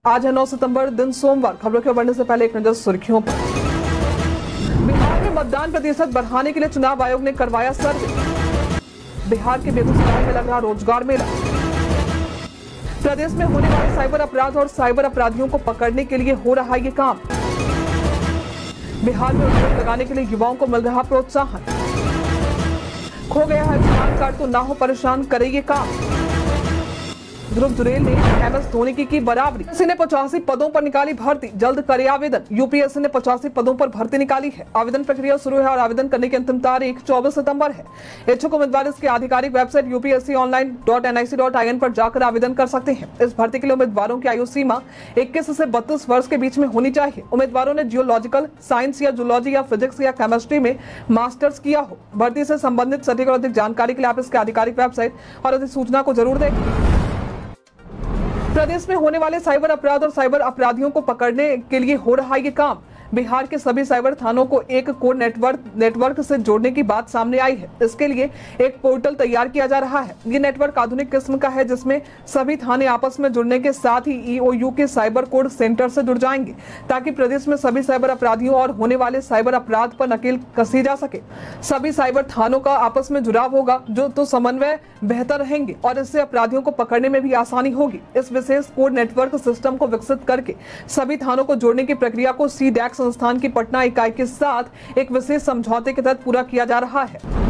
आज है 9 सितंबर, दिन सोमवार। खबरों के बढ़ने से पहले एक नजर सुर्खियों पर। बिहार में मतदान प्रतिशत बढ़ाने के लिए चुनाव आयोग ने करवाया सर्वे। बिहार के बेगूसराय में लग रहा रोजगार मेला। प्रदेश में होने वाले साइबर अपराध और साइबर अपराधियों को पकड़ने के लिए हो रहा ये काम। बिहार में उद्योग लगाने के लिए युवाओं को मिल रहा प्रोत्साहन। खो गया है आयुष्मान कार्ड तो ना हो परेशान, करे ये काम। ध्रुव जुरेल ने MS धोनी की बराबरी। यूपीएससी ने 85 पदों पर निकाली भर्ती, जल्द करे आवेदन। यूपीएससी ने 85 पदों पर भर्ती निकाली है। आवेदन प्रक्रिया शुरू है और आवेदन करने की अंतिम तारीख 24 सितंबर है। इच्छुक उम्मीदवार इसकी आधिकारिक वेबसाइट upsconline.nic.in पर जाकर आवेदन कर सकते हैं। इस भर्ती के लिए उम्मीदवारों की आयु सीमा 21 से 32 वर्ष के बीच में होनी चाहिए। उम्मीदवारों ने जियोलॉजिकल साइंस या जूलॉजी या फिजिक्स या केमिस्ट्री में मास्टर्स किया हो। भर्ती से संबंधित सटीक और अधिक जानकारी के लिए आप इसकी आधिकारिक वेबसाइट और अधिसूचना को जरूर देखें। प्रदेश में होने वाले साइबर अपराध और साइबर अपराधियों को पकड़ने के लिए हो रहा ये काम। बिहार के सभी साइबर थानों को एक कोर नेटवर्क से जोड़ने की बात सामने आई है। इसके लिए एक पोर्टल तैयार किया जा रहा है। ये नेटवर्क आधुनिक किस्म का है, जिसमें सभी थाने आपस में जुड़ने के साथ ही EOU के साइबर कोड सेंटर से जुड़ जाएंगे, ताकि प्रदेश में सभी साइबर अपराधियों और होने वाले साइबर अपराध पर नकेल कसी जा सके। सभी साइबर थानों का आपस में जुड़ाव होगा, जो तो समन्वय बेहतर रहेंगे और इससे अपराधियों को पकड़ने में भी आसानी होगी। इस विशेष कोड नेटवर्क सिस्टम को विकसित करके सभी थानों को जोड़ने की प्रक्रिया को CDAC संस्थान की पटना इकाई के साथ एक विशेष समझौते के तहत पूरा किया जा रहा है।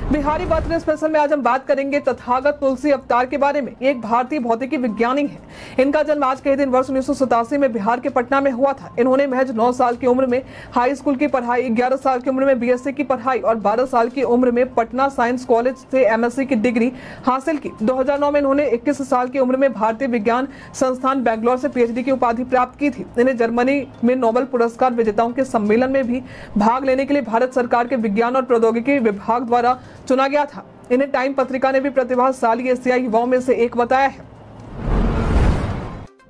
बिहारी बर्थडे स्पेशल में आज हम बात करेंगे तथागत तुलसी अवतार के बारे में। एक भारतीय भौतिकी विज्ञानी है। इनका जन्म आज के ही दिन वर्ष 1987 में बिहार के पटना में हुआ था। इन्होंने महज 9 साल की उम्र में हाई स्कूल की पढ़ाई, 11 साल की उम्र में BSc की पढ़ाई और 12 साल की उम्र में पटना साइंस कॉलेज से MSc की डिग्री हासिल की। 2009 में इन्होंने 21 साल की उम्र में भारतीय विज्ञान संस्थान बेंगलोर से PhD की उपाधि प्राप्त की थी। इन्हें जर्मनी में नोबेल पुरस्कार विजेताओं के सम्मेलन में भी भाग लेने के लिए भारत सरकार के विज्ञान और प्रौद्योगिकी विभाग द्वारा चुना गया था। इन्हें टाइम पत्रिका ने भी प्रतिभाशाली एशियाई युवाओं में से एक बताया है।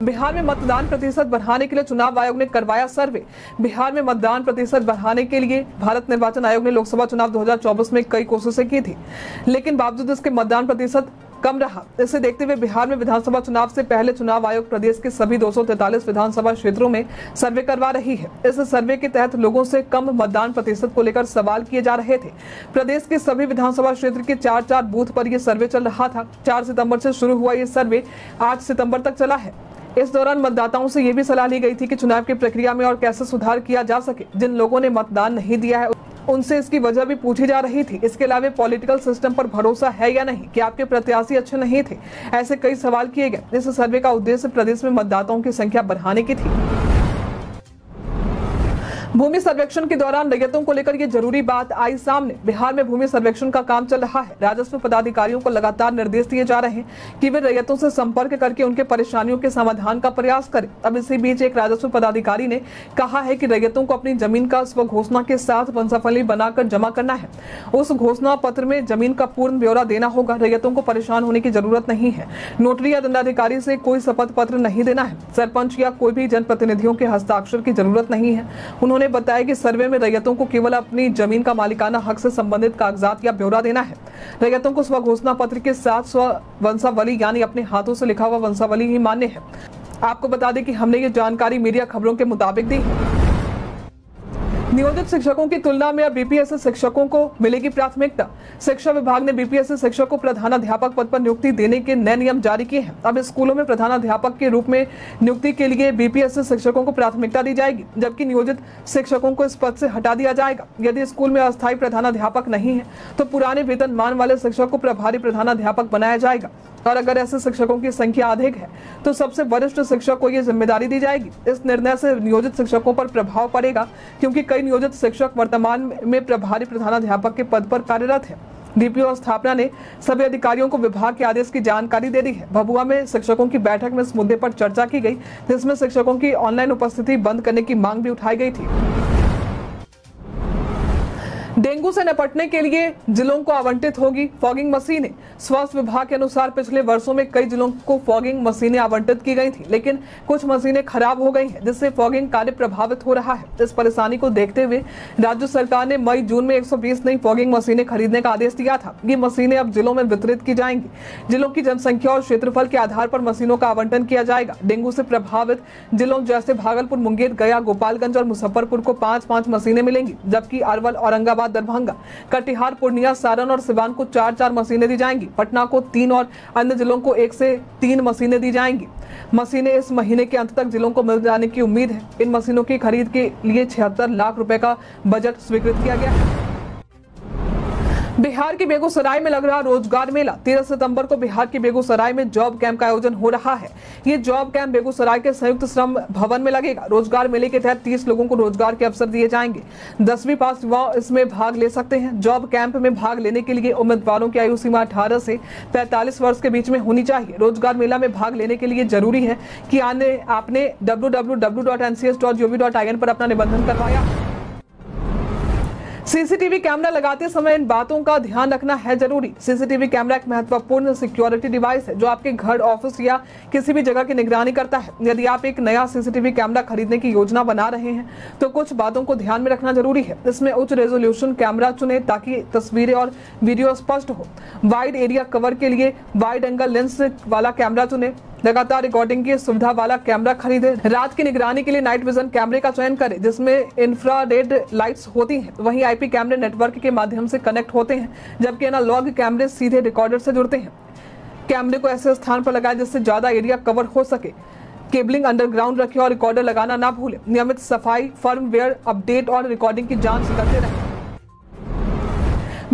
बिहार में मतदान प्रतिशत बढ़ाने के लिए चुनाव आयोग ने करवाया सर्वे। बिहार में मतदान प्रतिशत बढ़ाने के लिए भारत निर्वाचन आयोग ने लोकसभा चुनाव 2024 में कई कोशिशें की थी, लेकिन बावजूद इसके मतदान प्रतिशत कम रहा। इसे देखते हुए बिहार में विधानसभा चुनाव से पहले चुनाव आयोग प्रदेश के सभी 243 विधानसभा क्षेत्रों में सर्वे करवा रही है। इस सर्वे के तहत लोगों से कम मतदान प्रतिशत को लेकर सवाल किए जा रहे थे। प्रदेश के सभी विधानसभा क्षेत्र के 4 बूथ पर यह सर्वे चल रहा था। 4 सितंबर से शुरू हुआ ये सर्वे 8 सितंबर तक चला है। इस दौरान मतदाताओं से ये भी सलाह ली गई थी कि चुनाव की प्रक्रिया में और कैसे सुधार किया जा सके। जिन लोगों ने मतदान नहीं दिया है उनसे इसकी वजह भी पूछी जा रही थी। इसके अलावा पॉलिटिकल सिस्टम पर भरोसा है या नहीं, कि आपके प्रत्याशी अच्छे नहीं थे, ऐसे कई सवाल किए गए। इस सर्वे का उद्देश्य प्रदेश में मतदाताओं की संख्या बढ़ाने की थी। भूमि सर्वेक्षण के दौरान रैयतों को लेकर ये जरूरी बात आई सामने। बिहार में भूमि सर्वेक्षण का काम चल रहा है। राजस्व पदाधिकारियों को लगातार निर्देश दिए जा रहे हैं कि वे रैयतों से संपर्क करके उनके परेशानियों के समाधान का प्रयास करें। अब इसी बीच एक राजस्व पदाधिकारी ने कहा है कि रैयतों को अपनी जमीन का स्व घोषणा के साथ वंशावली बनाकर जमा करना है। उस घोषणा पत्र में जमीन का पूर्ण ब्यौरा देना होगा। रैयतों को परेशान होने की जरूरत नहीं है। नोटरी या दंडाधिकारी से कोई शपथ पत्र नहीं देना है। सरपंच या कोई भी जनप्रतिनिधियों के हस्ताक्षर की जरूरत नहीं है। उन्होंने बताया कि सर्वे में रैयतों को केवल अपनी जमीन का मालिकाना हक से संबंधित कागजात या ब्यौरा देना है। रैयतों को स्व घोषणा पत्र के साथ स्व वंशावली यानी अपने हाथों से लिखा हुआ वंशावली ही मान्य है। आपको बता दें कि हमने ये जानकारी मीडिया खबरों के मुताबिक दी है। नियोजित शिक्षकों की तुलना में अब BPSC शिक्षकों को मिलेगी प्राथमिकता। शिक्षा विभाग ने BPSC शिक्षक को प्रधानाध्यापक पद पर नियुक्ति देने के नए नियम जारी किए हैं। अब स्कूलों में प्रधानाध्यापक के रूप में नियुक्ति के लिए BPSC शिक्षकों को प्राथमिकता दी जाएगी, जबकि नियोजित शिक्षकों को इस पद से हटा दिया जाएगा। यदि स्कूल में अस्थायी प्रधानाध्यापक नहीं है तो पुराने वेतनमान वाले शिक्षक को प्रभारी प्रधानाध्यापक बनाया जाएगा, और अगर ऐसे शिक्षकों की संख्या अधिक है तो सबसे वरिष्ठ शिक्षक को यह जिम्मेदारी दी जाएगी। इस निर्णय से नियोजित शिक्षकों पर प्रभाव पड़ेगा, क्योंकि कई नियोजित शिक्षक वर्तमान में प्रभारी प्रधानाध्यापक के पद पर कार्यरत है। DPO स्थापना ने सभी अधिकारियों को विभाग के आदेश की जानकारी दे दी है। भभुआ में शिक्षकों की बैठक में इस मुद्दे पर चर्चा की गई, जिसमें शिक्षकों की ऑनलाइन उपस्थिति बंद करने की मांग भी उठाई गई थी। डेंगू से निपटने के लिए जिलों को आवंटित होगी फॉगिंग मशीनें। स्वास्थ्य विभाग के अनुसार पिछले वर्षों में कई जिलों को फॉगिंग मशीनें आवंटित की गई थी, लेकिन कुछ मशीनें खराब हो गई हैं, जिससे फॉगिंग कार्य प्रभावित हो रहा है। इस परेशानी को देखते हुए राज्य सरकार ने मई जून में 120 नई फॉगिंग मशीनें खरीदने का आदेश दिया था। ये मशीनें अब जिलों में वितरित की जाएंगी। जिलों की जनसंख्या और क्षेत्रफल के आधार पर मशीनों का आवंटन किया जाएगा। डेंगू से प्रभावित जिलों जैसे भागलपुर, मुंगेर, गया, गोपालगंज और मुजफ्फरपुर को 5-5 मशीनें मिलेंगी, जबकि अरवल, औरंगाबाद, दरभंगा, कटिहार, पूर्णिया, सारण और सिवान को 4-4 मशीनें दी जाएंगी। पटना को 3 और अन्य जिलों को 1 से 3 मशीनें दी जाएंगी। मशीनें इस महीने के अंत तक जिलों को मिल जाने की उम्मीद है। इन मशीनों की खरीद के लिए 76 लाख रुपए का बजट स्वीकृत किया गया है। बिहार के बेगूसराय में लग रहा रोजगार मेला। 13 सितंबर को बिहार के बेगूसराय में जॉब कैंप का आयोजन हो रहा है। ये जॉब कैंप बेगूसराय के संयुक्त श्रम भवन में लगेगा। रोजगार मेले के तहत 30 लोगों को रोजगार के अवसर दिए जाएंगे। 10वीं पास युवा इसमें भाग ले सकते हैं। जॉब कैंप में भाग लेने के लिए उम्मीदवारों की आयु सीमा 18 से 45 वर्ष के बीच में होनी चाहिए। रोजगार मेला में भाग लेने के लिए जरूरी है कि आपने www.ncs.gov.in पर अपना निबंधन करवाया। सीसीटीवी कैमरा लगाते समय इन बातों का ध्यान रखना है जरूरी। सीसीटीवी कैमरा एक महत्वपूर्ण सिक्योरिटी डिवाइस है जो आपके घर, ऑफिस या किसी भी जगह की निगरानी करता है। यदि आप एक नया सीसीटीवी कैमरा खरीदने की योजना बना रहे हैं तो कुछ बातों को ध्यान में रखना जरूरी है। इसमें उच्च रेजोल्यूशन कैमरा चुने ताकि तस्वीरें और वीडियो स्पष्ट हो। वाइड एरिया कवर के लिए वाइड एंगल लेंस वाला कैमरा चुने। लगातार रिकॉर्डिंग की सुविधा वाला कैमरा खरीदें। रात की निगरानी के लिए नाइट विजन कैमरे का चयन करें जिसमें इंफ्रारेड लाइट्स होती हैं। वहीं आईपी कैमरे नेटवर्क के माध्यम से कनेक्ट होते हैं, जबकि एनालॉग कैमरे सीधे रिकॉर्डर से जुड़ते हैं। कैमरे को ऐसे स्थान पर लगाएं जिससे ज्यादा एरिया कवर हो सके। केबलिंग अंडरग्राउंड रखें और रिकॉर्डर लगाना ना भूलें। नियमित सफाई, फर्मवेयर अपडेट और रिकॉर्डिंग की जांच करते रहें।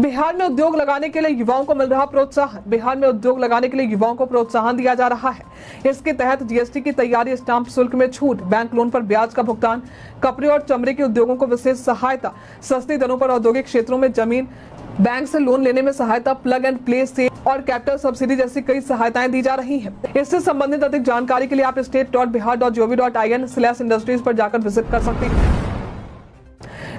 बिहार में उद्योग लगाने के लिए युवाओं को मिल रहा प्रोत्साहन। बिहार में उद्योग लगाने के लिए युवाओं को प्रोत्साहन दिया जा रहा है। इसके तहत जीएसटी की तैयारी, स्टाम्प शुल्क में छूट, बैंक लोन पर ब्याज का भुगतान, कपड़े और चमड़े के उद्योगों को विशेष सहायता, सस्ती दरों पर औद्योगिक क्षेत्रों में जमीन, बैंक से लोन लेने में सहायता, प्लग एंड प्ले सेल और कैपिटल सब्सिडी जैसी कई सहायताएं दी जा रही हैं। इससे संबंधित अधिक जानकारी के लिए आप state.bihar.gov.in/industries पर जाकर विजिट कर सकते हैं।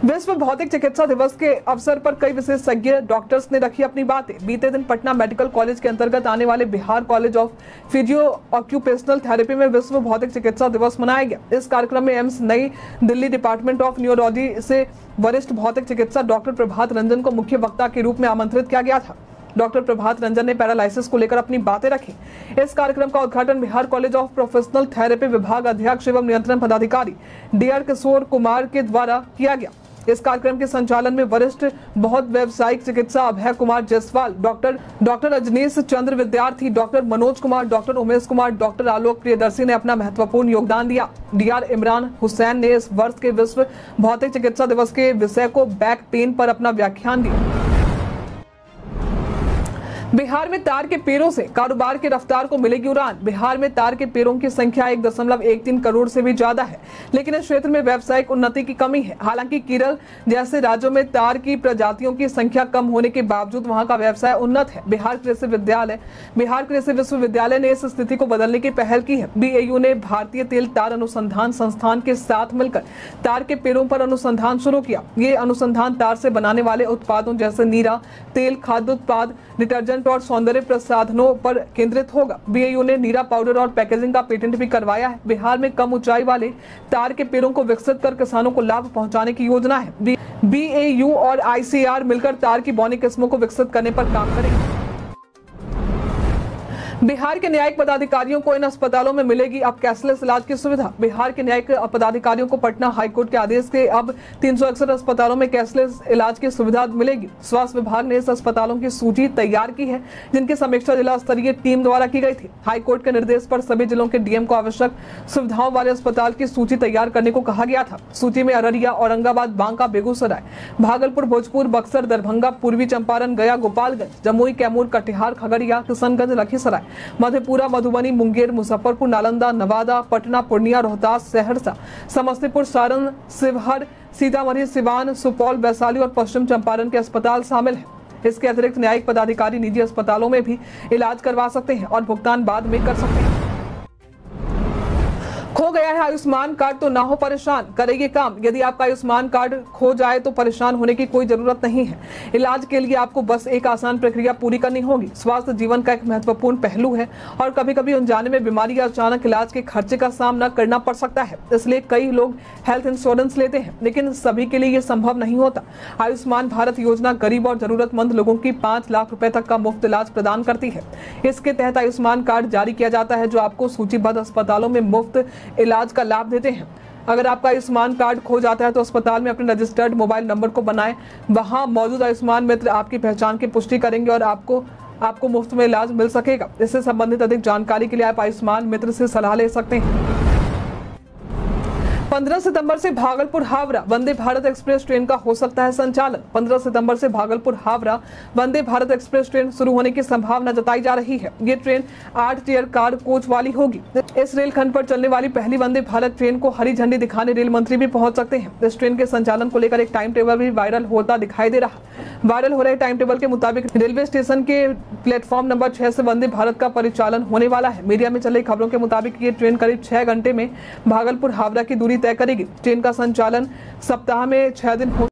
विश्व भौतिक चिकित्सा दिवस के अवसर पर कई विशेषज्ञ डॉक्टर्स ने रखी अपनी बातें। बीते दिन पटना मेडिकल कॉलेज के अंतर्गत आने वाले Bihar college of physio occupational therapy में विश्व भौतिक चिकित्सा दिवस मनाया गया। इस कार्यक्रम में एम्स नई दिल्ली डिपार्टमेंट ऑफ न्यूरोलॉजी से वरिष्ठ भौतिक चिकित्सा डॉक्टर प्रभात रंजन को मुख्य वक्ता के रूप में आमंत्रित किया गया था। डॉक्टर प्रभात रंजन ने पैरालाइसिस को लेकर अपनी बातें रखी। इस कार्यक्रम का उद्घाटन Bihar college of professional therapy विभाग अध्यक्ष एवं नियंत्रण पदाधिकारी डीआर किशोर कुमार के द्वारा किया गया। इस कार्यक्रम के संचालन में वरिष्ठ बहुत व्यावसायिक चिकित्सा Abhay Kumar Jaiswal, doctor Ajneesh Chandra Vidyarthi, doctor Manoj Kumar, doctor Umesh Kumar, doctor Alok Priyadarshi ने अपना महत्वपूर्ण योगदान दिया। डीआर इमरान हुसैन ने इस वर्ष के विश्व भौतिक चिकित्सा दिवस के विषय को बैक पेन पर अपना व्याख्यान दिया। बिहार में तार के पेड़ों से कारोबार की रफ्तार को मिलेगी उड़ान। बिहार में तार के पेड़ों की संख्या 1.13 करोड़ से भी ज्यादा है, लेकिन इस क्षेत्र में व्यावसायिक उन्नति की कमी है। हालांकि केरल जैसे राज्यों में तार की प्रजातियों की संख्या कम होने के बावजूद वहां का व्यवसाय उन्नत है। बिहार कृषि विश्वविद्यालय ने इस स्थिति को बदलने की पहल की है। बीएयू ने भारतीय तेल तार अनुसंधान संस्थान के साथ मिलकर तार के पेड़ों पर अनुसंधान शुरू किया। ये अनुसंधान तार से बनाने वाले उत्पादों जैसे नीरा, तेल, खाद्य उत्पाद, डिटर्जेंट और सौंदर्य प्रसाधनों पर केंद्रित होगा। बीएयू ने नीरा पाउडर और पैकेजिंग का पेटेंट भी करवाया है। बिहार में कम ऊंचाई वाले तार के पेड़ों को विकसित कर किसानों को लाभ पहुंचाने की योजना है। बीएयू और आईसीआर मिलकर तार की बौनी किस्मों को विकसित करने पर काम करेंगे। बिहार के न्यायिक पदाधिकारियों को इन अस्पतालों में मिलेगी अब कैशलेस इलाज की सुविधा। बिहार के न्यायिक पदाधिकारियों को पटना हाईकोर्ट के आदेश से अब 361 अस्पतालों में कैशलेस इलाज की सुविधा मिलेगी। स्वास्थ्य विभाग ने इस अस्पतालों की सूची तैयार की है, जिनकी समीक्षा जिला स्तरीय टीम द्वारा की गई थी। हाईकोर्ट के निर्देश पर सभी जिलों के डीएम को आवश्यक सुविधाओं वाले अस्पताल की सूची तैयार करने को कहा गया था। सूची में अररिया, औरंगाबाद, बांका, बेगूसराय, भागलपुर, भोजपुर, बक्सर, दरभंगा, पूर्वी चंपारण, गया, गोपालगंज, जमुई, कैमूर, कटिहार, खगड़िया, किशनगंज, लखीसराय, मधेपुरा, मधुबनी, मुंगेर, मुजफ्फरपुर, नालंदा, नवादा, पटना, पूर्णिया, रोहतास, सहरसा, समस्तीपुर, सारण, शिवहर, सीतामढ़ी, सिवान, सुपौल, वैशाली और पश्चिम चंपारण के अस्पताल शामिल हैं। इसके अतिरिक्त न्यायिक पदाधिकारी निजी अस्पतालों में भी इलाज करवा सकते हैं और भुगतान बाद में कर सकते हैं। खो गया है है आयुष्मान कार्ड तो ना हो परेशान, करेंगे काम। यदि आपका आयुष्मान कार्ड खो जाए तो परेशान होने की कोई जरूरत नहीं है। इलाज के लिए आपको बस एक आसान प्रक्रिया पूरी करनी होगी। स्वास्थ्य जीवन का एक महत्वपूर्ण पहलू है और कभी कभी अनजाने में बीमारी या अचानक इलाज के खर्चे का सामना करना पड़ सकता है। इसलिए कई लोग हेल्थ इंश्योरेंस लेते हैं, लेकिन सभी के लिए ये संभव नहीं होता। आयुष्मान भारत योजना गरीब और जरूरतमंद लोगों की 5 लाख रुपए तक का मुफ्त इलाज प्रदान करती है। इसके तहत आयुष्मान कार्ड जारी किया जाता है जो आपको सूचीबद्ध अस्पतालों में मुफ्त इलाज का लाभ देते हैं। अगर आपका आयुष्मान कार्ड खो जाता है तो अस्पताल में अपने रजिस्टर्ड मोबाइल नंबर को बनाएं। वहां मौजूद आयुष्मान मित्र आपकी पहचान की पुष्टि करेंगे और आपको मुफ्त में इलाज मिल सकेगा। इससे संबंधित अधिक जानकारी के लिए आप आयुष्मान मित्र से सलाह ले सकते हैं। 15 सितंबर से भागलपुर हावड़ा वंदे भारत एक्सप्रेस ट्रेन का हो सकता है संचालन। 15 सितंबर से भागलपुर हावड़ा वंदे भारत एक्सप्रेस ट्रेन शुरू होने की संभावना जताई जा रही है। ये ट्रेन 8 चेयर कार कोच वाली होगी। इस रेलखंड पर चलने वाली पहली वंदे भारत ट्रेन को हरी झंडी दिखाने रेल मंत्री भी पहुंच सकते हैं। इस ट्रेन के संचालन को लेकर एक टाइम टेबल भी वायरल होता दिखाई दे रहा। वायरल हो रहे टाइम टेबल के मुताबिक रेलवे स्टेशन के प्लेटफॉर्म नंबर 6 से वंदे भारत का परिचालन होने वाला है। मीडिया में चली खबरों के मुताबिक ये ट्रेन करीब 6 घंटे में भागलपुर हावड़ा की दूरी तय करेगी। ट्रेन का संचालन सप्ताह में 6 दिन हो